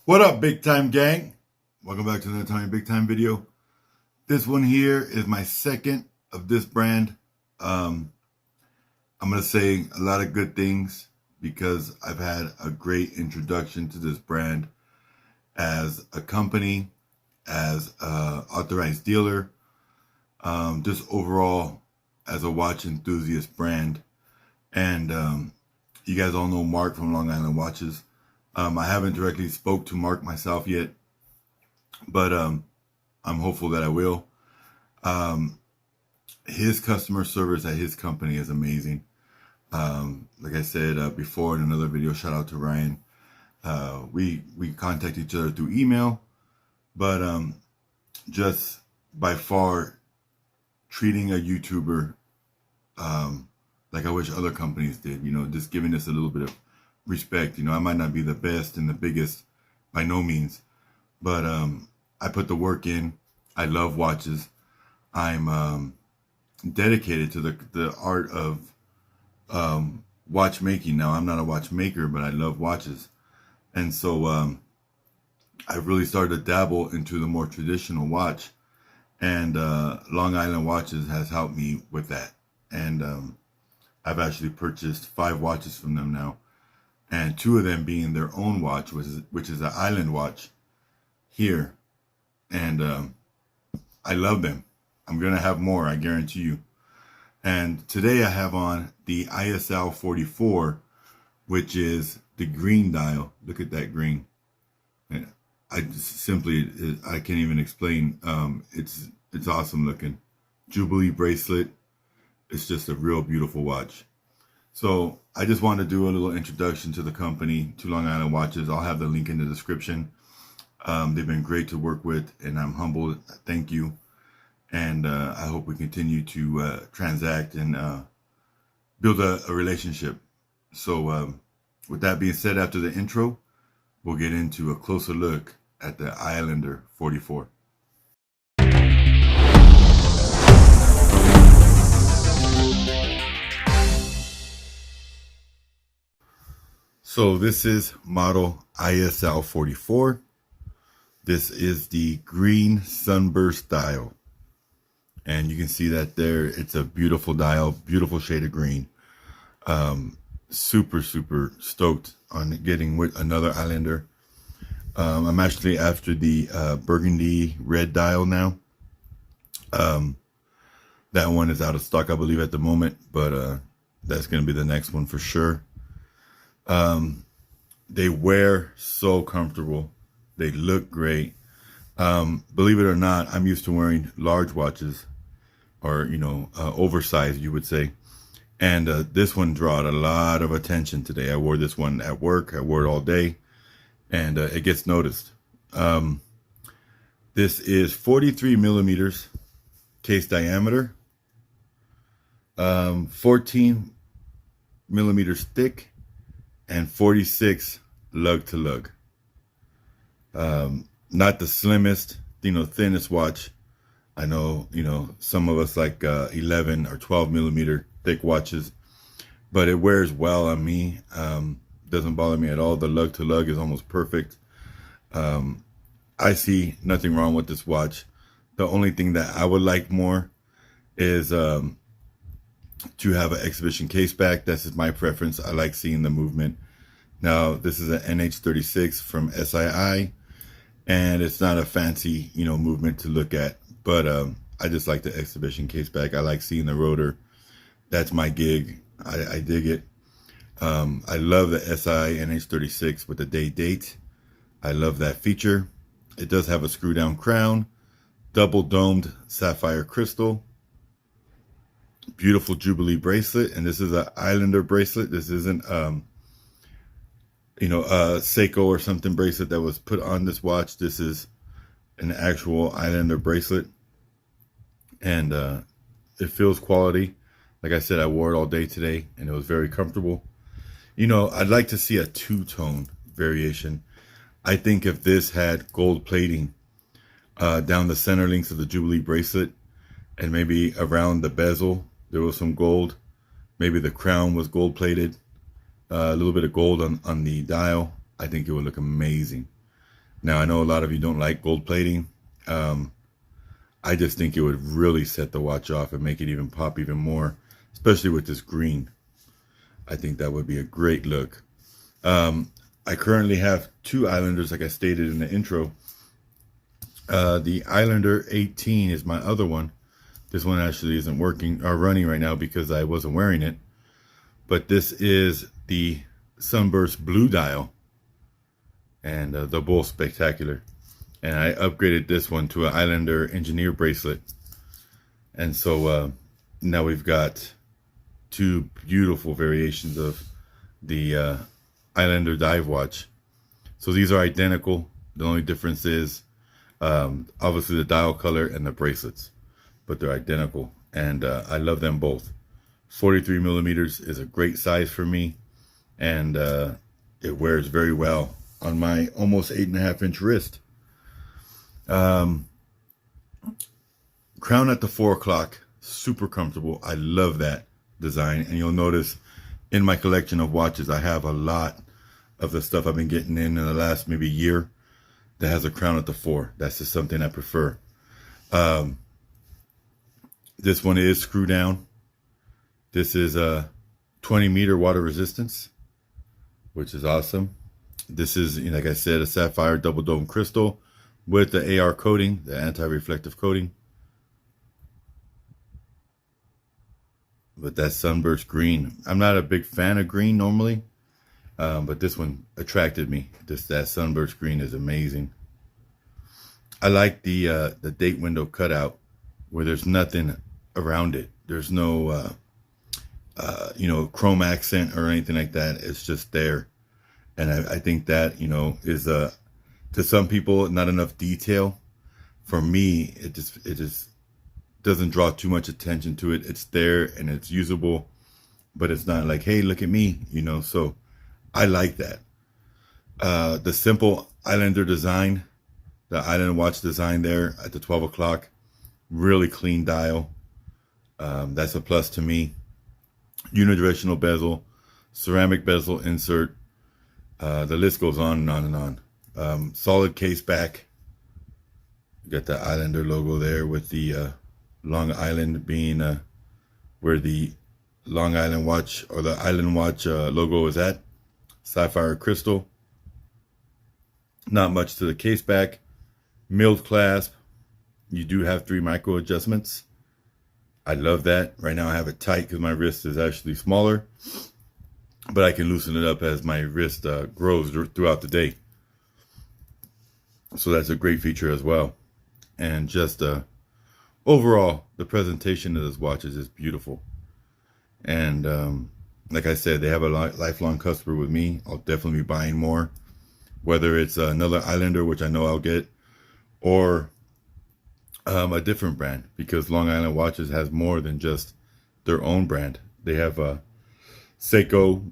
What up, big time gang? Welcome back to another Tommy Big Time video. This one here is my second of this brand. I'm gonna say a lot of good things because I've had a great introduction to this brand as a company, as a authorized dealer, just overall as a watch enthusiast brand. And you guys all know Mark from Long Island Watches. I haven't directly spoke to Mark myself yet, but I'm hopeful that I will. His customer service at his company is amazing. Like I said before in another video, shout out to Ryan. We contact each other through email, but just by far treating a YouTuber like I wish other companies did, just giving us a little bit of respect. I might not be the best and the biggest by no means, but I put the work in. I love watches. I'm dedicated to the art of watchmaking. Now, I'm not a watchmaker, but I love watches. And so I've really started to dabble into the more traditional watch, and Long Island Watches has helped me with that. And I've actually purchased 5 watches from them now, and 2 of them being their own watch, which is an island watch here. And I love them. I'm going to have more, I guarantee you. And today I have on the ISL-44, which is the green dial. Look at that green. And I can't even explain. It's awesome looking. Jubilee bracelet. It's just a real beautiful watch. So I just want to do a little introduction to the company, to Long Island Watches. I'll have the link in the description. They've been great to work with, and I'm humbled. Thank you. And I hope we continue to transact and build a relationship. So with that being said, after the intro, we'll get into a closer look at the Islander 44. So this is model ISL-44. This is the green Sunburst dial. And you can see that there. It's a beautiful dial, beautiful shade of green. Super stoked on getting with another Islander. I'm actually after the burgundy red dial now. That one is out of stock, I believe, at the moment, but that's going to be the next one for sure. They wear so comfortable. They look great. Believe it or not, I'm used to wearing large watches, or oversized, you would say. And this one drawed a lot of attention today. I wore this one at work. I wore it all day, and it gets noticed. This is 43 millimeters case diameter, 14 millimeters thick, and 46 lug to lug. Not the slimmest, thinnest watch. I know, some of us like 11 or 12 millimeter thick watches, but it wears well on me. Doesn't bother me at all. The lug to lug is almost perfect. I see nothing wrong with this watch. The only thing that I would like more is to have an exhibition case back. That's just my preference. I like seeing the movement. Now, this is an NH36 from SII, and it's not a fancy, movement to look at, but I just like the exhibition case back. I like seeing the rotor. That's my gig. I dig it. I love the SII NH36 with the date. I love that feature. It does have a screw down crown, double domed sapphire crystal, beautiful Jubilee bracelet, and this is an Islander bracelet. This isn't a Seiko or something bracelet that was put on this watch. This is an actual Islander bracelet, and it feels quality. Like I said, I wore it all day today, and it was very comfortable. I'd like to see a two-tone variation. I think if this had gold plating down the center links of the Jubilee bracelet, and maybe around the bezel there was some gold, maybe the crown was gold plated, a little bit of gold on the dial, I think it would look amazing. Now, I know a lot of you don't like gold plating. I just think it would really set the watch off and make it even pop even more, especially with this green. I think that would be a great look. I currently have two Islanders, like I stated in the intro. The Islander 18 is my other one. This one actually isn't working or running right now because I wasn't wearing it. But this is the Sunburst blue dial. And they're both spectacular. And I upgraded this one to an Islander engineer bracelet. And so now we've got two beautiful variations of the Islander dive watch. So these are identical. The only difference is obviously the dial color and the bracelets, but they're identical. And I love them both. 43 millimeters is a great size for me, and it wears very well on my almost 8.5-inch wrist. Crown at the 4 o'clock, super comfortable. I love that design. And you'll notice in my collection of watches, I have a lot of the stuff I've been getting in the last maybe year that has a crown at the 4. That's just something I prefer. This one is screw down. This is a 20-meter water resistance, which is awesome. This is, like I said, a sapphire double dome crystal with the AR coating, the anti-reflective coating. But that Sunburst green, I'm not a big fan of green normally, but this one attracted me. That Sunburst green is amazing. I like the date window cutout where there's nothing around it. There's no chrome accent or anything like that. It's just there. And I think that, is to some people not enough detail. For me, it just doesn't draw too much attention to it. It's there and it's usable, but it's not like, hey, look at me, so I like that. The simple Islander design, the Island watch design there at the 12 o'clock, really clean dial. That's a plus to me. Unidirectional bezel, ceramic bezel insert. The list goes on and on and on. Solid case back. You got the Islander logo there with the Long Island being where the Long Island watch or the Island watch logo is at. Sapphire crystal. Not much to the case back. Milled clasp. You do have 3 micro adjustments. I love that. Right now I have it tight because my wrist is actually smaller, but I can loosen it up as my wrist grows throughout the day. So that's a great feature as well. And just overall, the presentation of this watch is just beautiful. And like I said, they have a lifelong customer with me. I'll definitely be buying more, whether it's another Islander, which I know I'll get, or a different brand, because Long Island Watches has more than just their own brand. They have Seiko,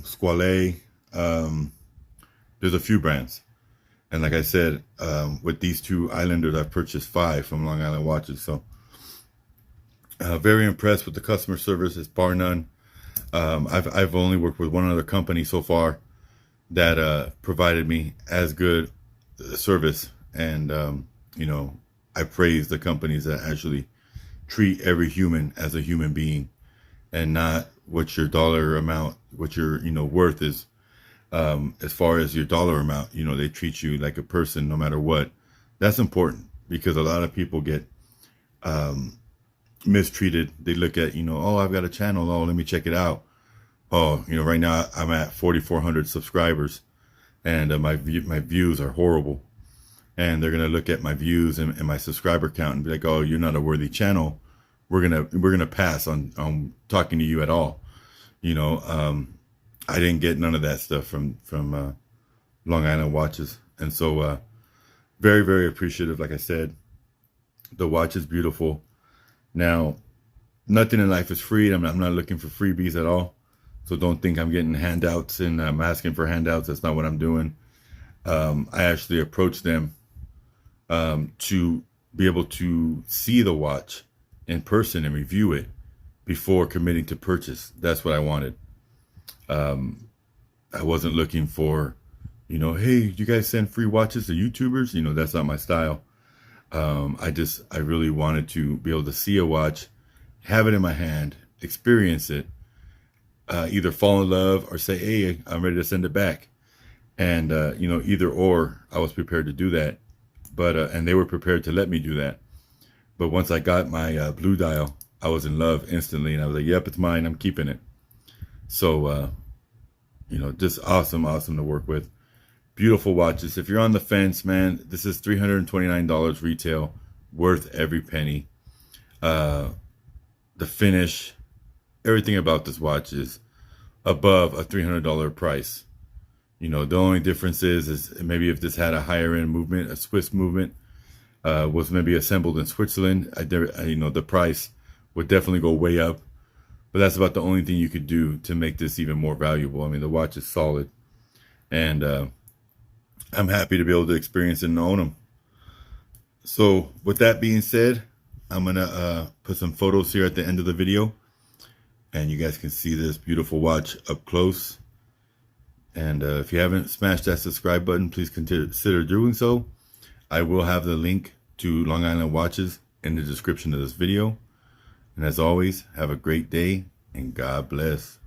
Squale. There's a few brands. And like I said, with these two Islanders, I've purchased 5 from Long Island Watches. So very impressed with the customer service. It's bar none. I've only worked with one other company so far that provided me as good service. And, I praise the companies that actually treat every human as a human being and not what your dollar amount, what your, worth is. As far as your dollar amount, they treat you like a person no matter what. That's important because a lot of people get mistreated. They look at, oh, I've got a channel. Oh, let me check it out. Oh, right now I'm at 4,400 subscribers and my views are horrible. And they're going to look at my views and my subscriber count and be like, oh, you're not a worthy channel. We're going to pass on talking to you at all. I didn't get none of that stuff from Long Island Watches. And so very, very appreciative. Like I said, the watch is beautiful. Now, nothing in life is free. I'm not looking for freebies at all. So don't think I'm getting handouts and I'm asking for handouts. That's not what I'm doing. I actually approached them to be able to see the watch in person and review it before committing to purchase. That's what I wanted. I wasn't looking for, you know, hey, you guys send free watches to YouTubers? You know, that's not my style. I really wanted to be able to see a watch, have it in my hand, experience it, either fall in love or say, hey, I'm ready to send it back. And, you know, either or, I was prepared to do that. But, and they were prepared to let me do that. But once I got my blue dial, I was in love instantly. And I was like, yep, it's mine. I'm keeping it. So, you know, just awesome to work with. Beautiful watches. If you're on the fence, man, this is $329 retail, worth every penny. The finish, everything about this watch is above a $300 price. You know, the only difference is maybe if this had a higher end movement, a Swiss movement, was maybe assembled in Switzerland, you know, the price would definitely go way up. But that's about the only thing you could do to make this even more valuable. I mean, the watch is solid. And, I'm happy to be able to experience it and own them. So with that being said, I'm going to put some photos here at the end of the video. And you guys can see this beautiful watch up close. And if you haven't smashed that subscribe button, please consider doing so. I will have the link to Long Island watches in the description of this video. And as always, have a great day and God bless.